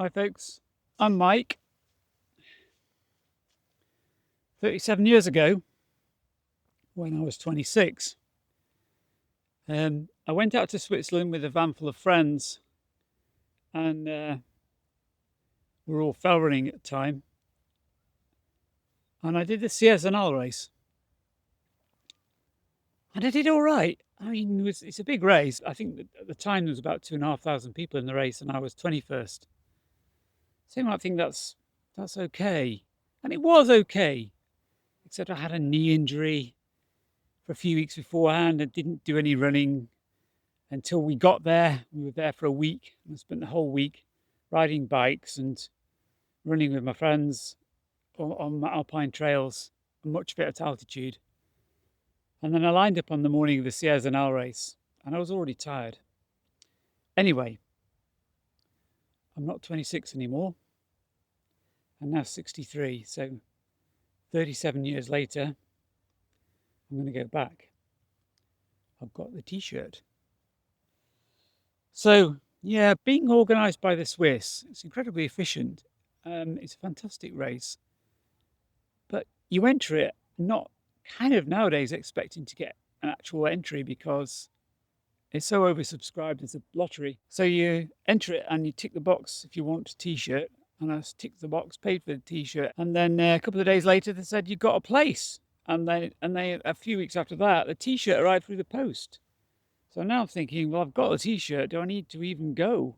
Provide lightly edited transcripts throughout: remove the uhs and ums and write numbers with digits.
Hi folks, I'm Mike. 37 years ago, when I was 26, I went out to Switzerland with a van full of friends, and we were all fell running at the time. And I did the Sierre Zinal race, and I did all right. I mean, it's a big race. I think that at the time there was about 2,500 people in the race, and I was 21st. So you might think that's okay, and it was okay, except I had a knee injury for a few weeks beforehand and didn't do any running until we got there. We were there for a week and I spent the whole week riding bikes and running with my friends on alpine trails, much of it at altitude. And then I lined up on the morning of the Sierre Zinal race and I was already tired. Anyway, I'm not 26 anymore. I'm now 63. So 37 years later, I'm going to go back. I've got the t-shirt. So yeah, being organised by the Swiss, it's incredibly efficient. It's a fantastic race, but you enter it not kind of nowadays expecting to get an actual entry because it's so oversubscribed as a lottery. So you enter it and you tick the box if you want a t-shirt, and I ticked the box, paid for the t-shirt, and then a couple of days later they said you got a place, and they a few weeks after that the t-shirt arrived through the post. So now I'm thinking, well, I've got a t-shirt, do I need to even go?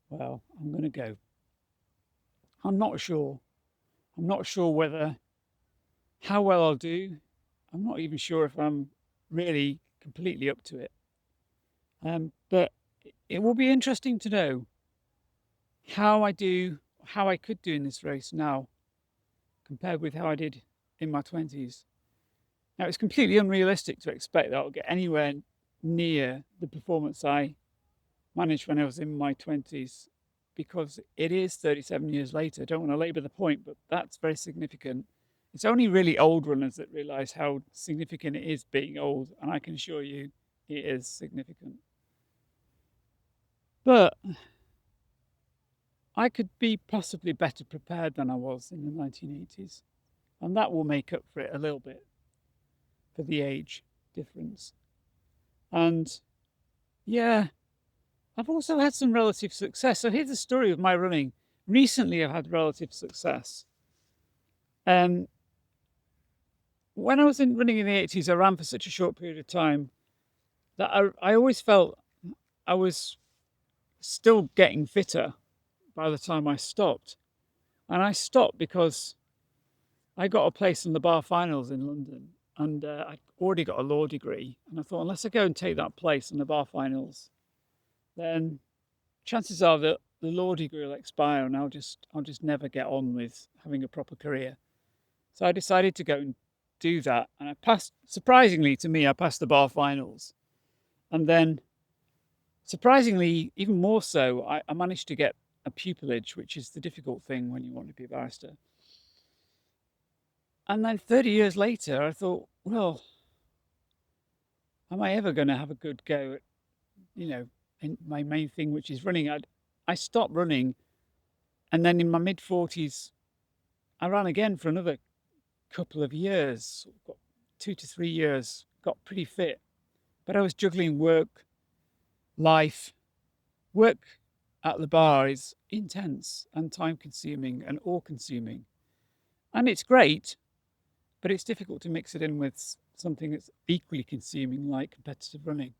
Well, I'm going to go. I'm not sure. I'm not sure how well I'll do. I'm not even sure if I'm really completely up to it. But it will be interesting to know how I could do in this race now compared with how I did in my 20s. Now, it's completely unrealistic to expect that I'll get anywhere near the performance I managed when I was in my 20s because it is 37 years later. I don't want to labour the point, but that's very significant. It's only really old runners that realise how significant it is being old, and I can assure you it is significant. But I could be possibly better prepared than I was in the 1980s, and that will make up for it a little bit for the age difference. And yeah, I've also had some relative success. So here's the story of my running. Recently, I've had relative success. When I was running in the 80s, I ran for such a short period of time that I always felt I was still getting fitter by the time I stopped. And I stopped because I got a place in the bar finals in London, and I'd already got a law degree. And I thought, unless I go and take that place in the bar finals, then chances are that the law degree will expire and I'll just never get on with having a proper career. So I decided to go and do that. And I passed, surprisingly to me, I passed the bar finals. And then surprisingly, even more so, I managed to get a pupillage, which is the difficult thing when you want to be a barrister. And then 30 years later, I thought, well, am I ever going to have a good go at, in my main thing, which is running? I stopped running. And then in my mid 40s, I ran again for another couple of years, got 2 to 3 years, got pretty fit. But I was juggling work, life. Work at the bar is intense and time consuming and all consuming. And it's great, but it's difficult to mix it in with something that's equally consuming like competitive running.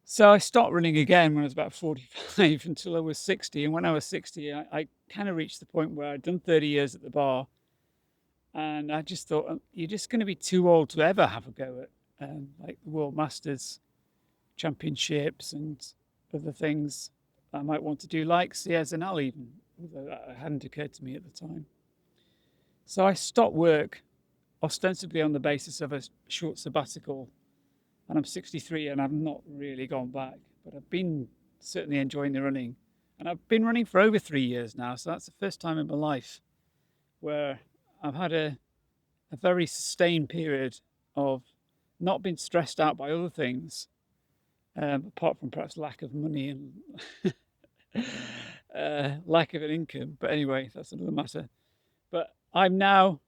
So I stopped running again when I was about 45 until I was 60. And when I was 60, I kind of reached the point where I'd done 30 years at the bar. And I just thought, you're just going to be too old to ever have a go at like the World Masters Championships and other things I might want to do, like Sierre Zinal even, although that hadn't occurred to me at the time. So I stopped work ostensibly on the basis of a short sabbatical, and I'm 63 and I've not really gone back, but I've been certainly enjoying the running, and I've been running for over 3 years now. So that's the first time in my life where I've had a very sustained period of not being stressed out by other things apart from perhaps lack of money and lack of an income. But anyway, that's another matter. But I'm now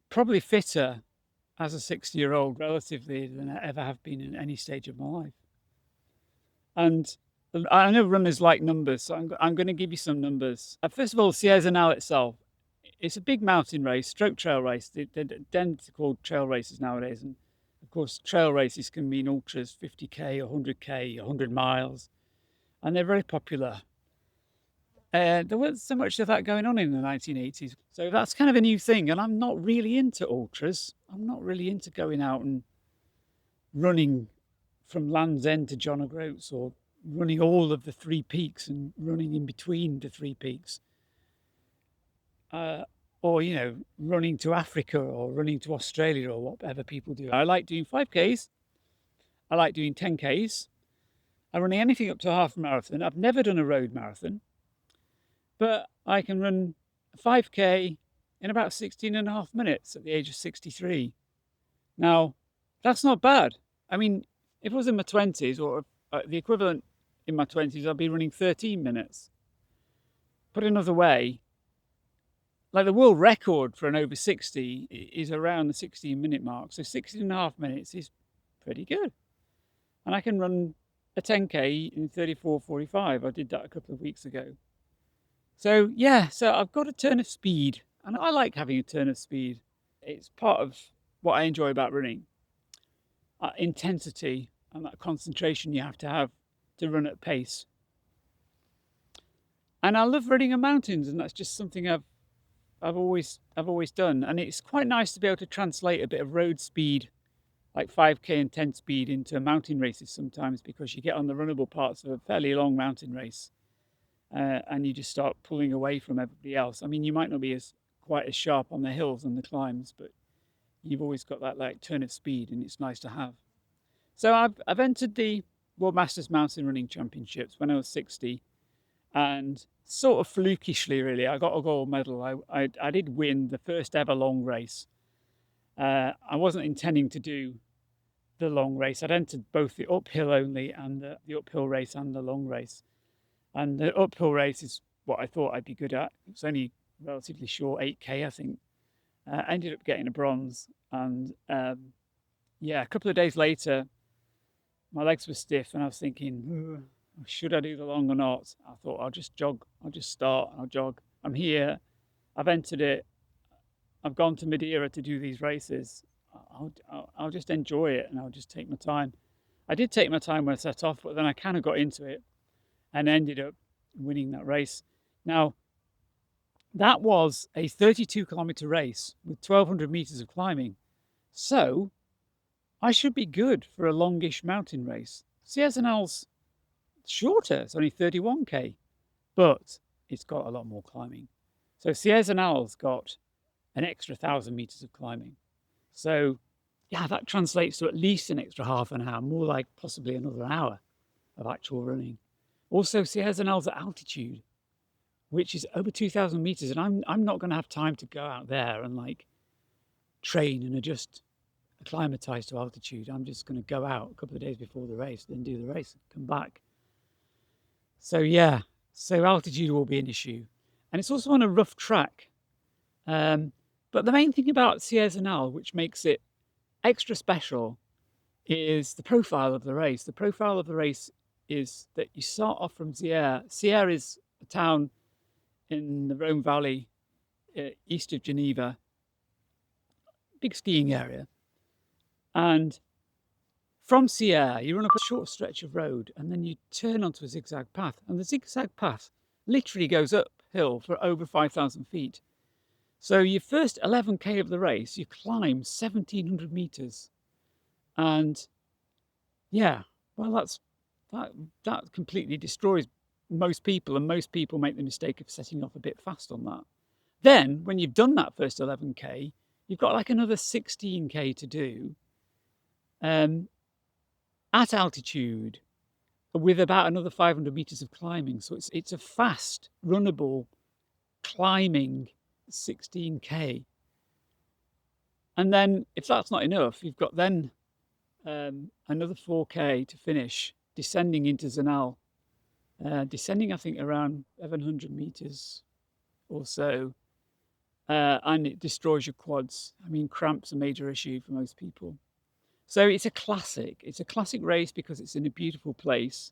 probably fitter as a 60-year-old relatively than I ever have been in any stage of my life. And I know runners like numbers, so I'm going to give you some numbers. First of all, Sierre Zinal itself, it's a big mountain race, stroke trail race. They're called trail races nowadays. And of course, trail races can mean ultras, 50K, 100K, 100 miles. And they're very popular. There wasn't so much of that going on in the 1980s. So that's kind of a new thing. And I'm not really into ultras. I'm not really into going out and running from Land's End to John O'Groats, or running all of the three peaks and running in between the three peaks. Or, running to Africa or running to Australia or whatever people do. I like doing 5Ks. I like doing 10Ks. I'm running anything up to a half marathon. I've never done a road marathon, but I can run a 5K in about 16 and a half minutes at the age of 63. Now, that's not bad. I mean, if I was in my 20s, or the equivalent in my 20s, I'd be running 13 minutes. Put another way, like the world record for an over 60 is around the 16-minute mark. So 16 and a half minutes is pretty good. And I can run a 10K in 34:45. I did that a couple of weeks ago. So yeah, so I've got a turn of speed, and I like having a turn of speed. It's part of what I enjoy about running. Intensity and that concentration you have to run at pace. And I love running on mountains, and that's just something I've always done. And it's quite nice to be able to translate a bit of road speed, like 5K and 10 speed, into mountain races sometimes, because you get on the runnable parts of a fairly long mountain race, and you just start pulling away from everybody else. I mean, you might not be quite as sharp on the hills and the climbs, but you've always got that like turn of speed, and it's nice to have. So I've entered the World Masters Mountain Running Championships when I was 60, and sort of flukishly, really, I got a gold medal. I did win the first ever long race. I wasn't intending to do the long race. I'd entered both the uphill only and the uphill race and the long race. And the uphill race is what I thought I'd be good at. It was only relatively short, 8K, I think. I ended up getting a bronze. And a couple of days later, my legs were stiff, and I was thinking, should I do the long or not? I thought, I'll just jog. I'll just start. I'll jog. I'm here. I've entered it. I've gone to Madeira to do these races. I'll just enjoy it, and I'll just take my time. I did take my time when I set off, but then I kind of got into it and ended up winning that race. Now, that was a 32-kilometer race with 1,200 meters of climbing. So I should be good for a longish mountain race. Sierre Zinal's shorter. It's only 31K, but it's got a lot more climbing. So Sierre Zinal's got an extra 1,000 meters of climbing. So yeah, that translates to at least an extra half an hour, more like possibly another hour of actual running. Also, Sierre Zinal's at altitude, which is over 2,000 meters, and I'm not going to have time to go out there and like train and acclimatize to altitude. I'm just going to go out a couple of days before the race, then do the race, come back. So yeah, so altitude will be an issue, and it's also on a rough track. But the main thing about Sierre Zinal, which makes it extra special, is the profile of the race. The profile of the race is that you start off from Sierre. Sierre is a town in the Rhone Valley, east of Geneva, big skiing area. And from Sierre, you run up a short stretch of road, and then you turn onto a zigzag path. And the zigzag path literally goes uphill for over 5,000 feet. So your first 11K of the race, you climb 1,700 meters. And yeah, well, that completely destroys most people, and most people make the mistake of setting off a bit fast on that. Then, when you've done that first 11K, you've got like another 16K to do at altitude with about another 500 meters of climbing. So it's a fast, runnable, climbing 16K. And then if that's not enough, you've got then another 4K to finish, descending into Zinal. Descending, I think, around 700 meters or so. And it destroys your quads. I mean, cramp's a major issue for most people. So it's a classic. It's a classic race because it's in a beautiful place.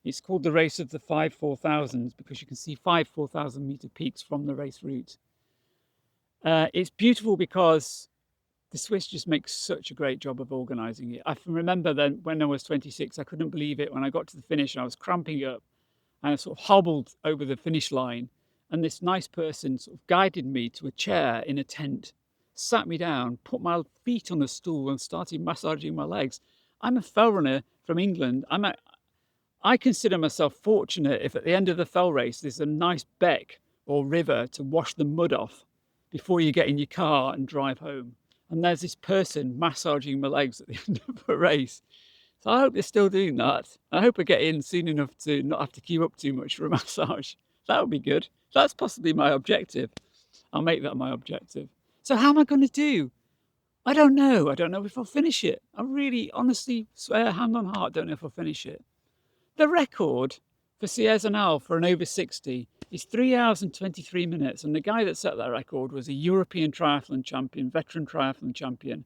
It's called the race of the 5 4000s because you can see 4,000 meter peaks from the race route. It's beautiful because the Swiss just make such a great job of organising it. I remember then when I was 26, I couldn't believe it when I got to the finish and I was cramping up and I sort of hobbled over the finish line. And this nice person sort of guided me to a chair in a tent, sat me down, put my feet on the stool and started massaging my legs. I'm a fell runner from England. I consider myself fortunate if at the end of the fell race there's a nice beck or river to wash the mud off before you get in your car and drive home. And there's this person massaging my legs at the end of a race. So I hope they're still doing that. I hope I get in soon enough to not have to queue up too much for a massage. That would be good. That's possibly my objective. I'll make that my objective. So how am I going to do? I don't know. I don't know if I'll finish it. I really, honestly swear, hand on heart, don't know if I'll finish it. The record for Sierre Zinal for an over 60 is 3 hours and 23 minutes. And the guy that set that record was a European triathlon champion, veteran triathlon champion,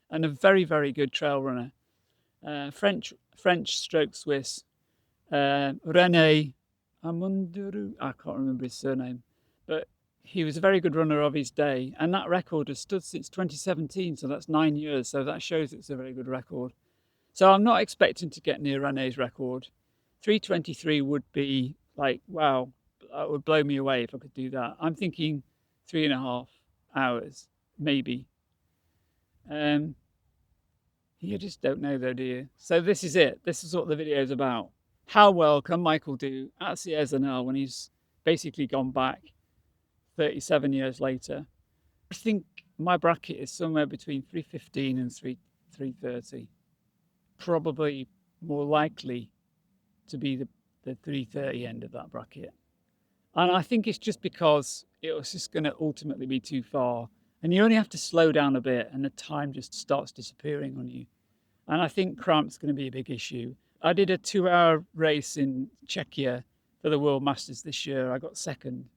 and a very, very good trail runner. French stroke Swiss, René Amunduru. I can't remember his surname, but he was a very good runner of his day. And that record has stood since 2017. So that's 9 years. So that shows it's a very good record. So I'm not expecting to get near René's record. 3:23 would be like, wow, that would blow me away if I could do that. I'm thinking 3.5 hours, maybe. You just don't know though, do you? So this is it. This is what the video is about. How well can Michael do at Sierre Zinal when he's basically gone back 37 years later? I think my bracket is somewhere between 3:15 and 3:30. Probably more likely to be the 3:30 end of that bracket. And I think it's just because it was just going to ultimately be too far. And you only have to slow down a bit and the time just starts disappearing on you. And I think cramp's going to be a big issue. I did a 2-hour race in Czechia for the World Masters this year. I got second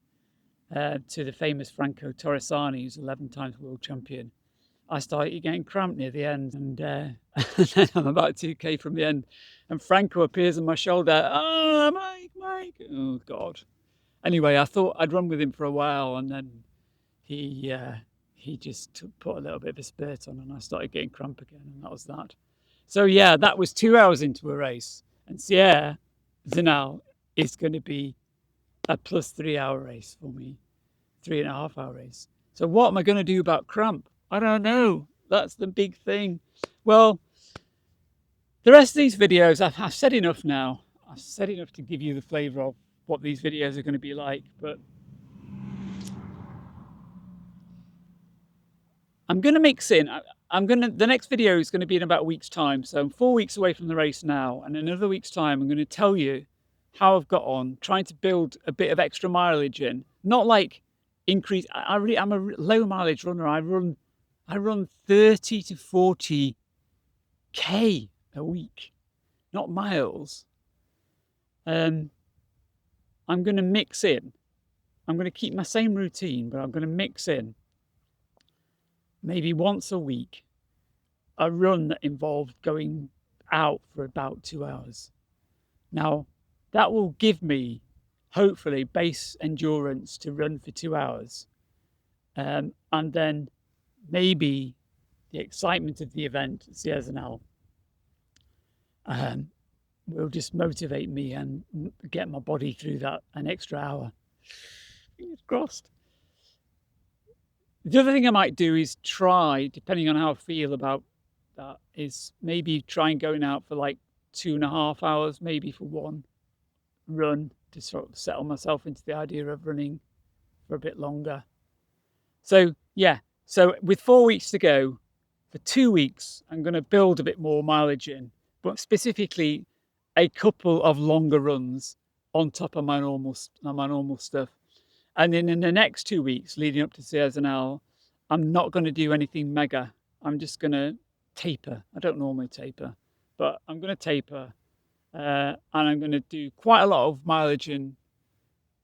to the famous Franco Torresani, who's 11 times world champion. I started getting cramped near the end and then I'm about 2K from the end and Franco appears on my shoulder. Oh, Mike. Oh, God. Anyway, I thought I'd run with him for a while and then he just put a little bit of a spurt on and I started getting cramp again and that was that. So yeah, that was 2 hours into a race and Sierre Zinal is going to be a plus 3 hour race for me, 3.5 hour race. So what am I going to do about cramp? I don't know. That's the big thing. Well, the rest of these videos, I've said enough now. I've said enough to give you the flavour of what these videos are going to be like, but I'm going to mix in. The next video is going to be in about a week's time. So I'm 4 weeks away from the race now. And in another week's time, I'm going to tell you how I've got on, trying to build a bit of extra mileage in. Not like increase. I'm a low mileage runner. I run 30 to 40K a week, not miles. I'm going to mix in. I'm going to keep my same routine, but I'm going to mix in maybe once a week a run that involved going out for about 2 hours. Now, that will give me, hopefully, base endurance to run for 2 hours. And then maybe the excitement of the event at Sierre Zinal will just motivate me and get my body through that an extra hour. Fingers crossed. The other thing I might do is try, depending on how I feel about that, is maybe try and going out for like 2.5 hours, maybe for one run to sort of settle myself into the idea of running for a bit longer. So yeah, so with 4 weeks to go, for 2 weeks, I'm going to build a bit more mileage in, but specifically a couple of longer runs on top of my normal stuff. And then in the next 2 weeks leading up to Sierre Zinal, I'm not going to do anything mega. I'm just going to taper. I don't normally taper, but I'm going to taper, and I'm going to do quite a lot of mileage in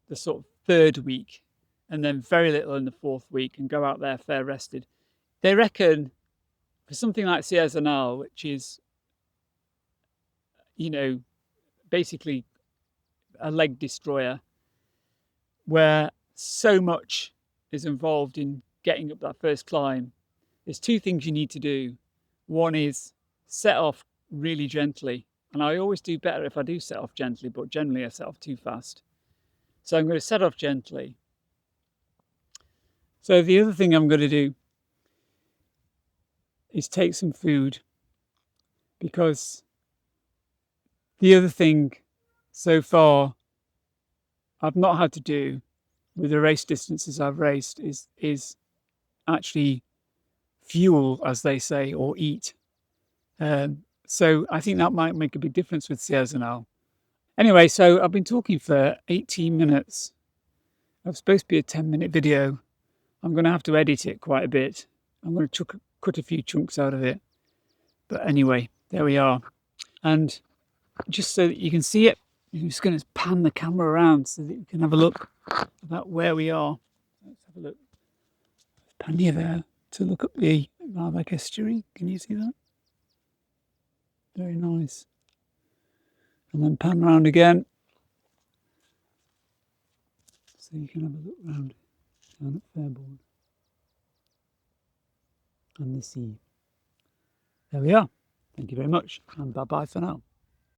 the sort of third week, and then very little in the fourth week, and go out there fair rested. They reckon for something like Sierre Zinal, which is, you know, basically a leg destroyer, where so much is involved in getting up that first climb, there's two things you need to do. One is set off really gently, and I always do better if I do set off gently, but generally I set off too fast. So I'm going to set off gently. So the other thing I'm going to do is take some food, because the other thing so far I've not had to do with the race distances I've raced is actually fuel, as they say, or eat. So I think that might make a big difference with Sierre Zinal. Anyway, so I've been talking for 18 minutes. It's supposed to be a 10-minute video. I'm going to have to edit it quite a bit. I'm going to cut a few chunks out of it. But anyway, there we are. And just so that you can see it, I'm just going to pan the camera around so that you can have a look about where we are. Let's have a look. Pan you there to look up the Marbeck estuary. Can you see that? Very nice. And then pan around again, so you can have a look round down at Fairbourne and the sea. There we are. Thank you very much, and bye-bye for now.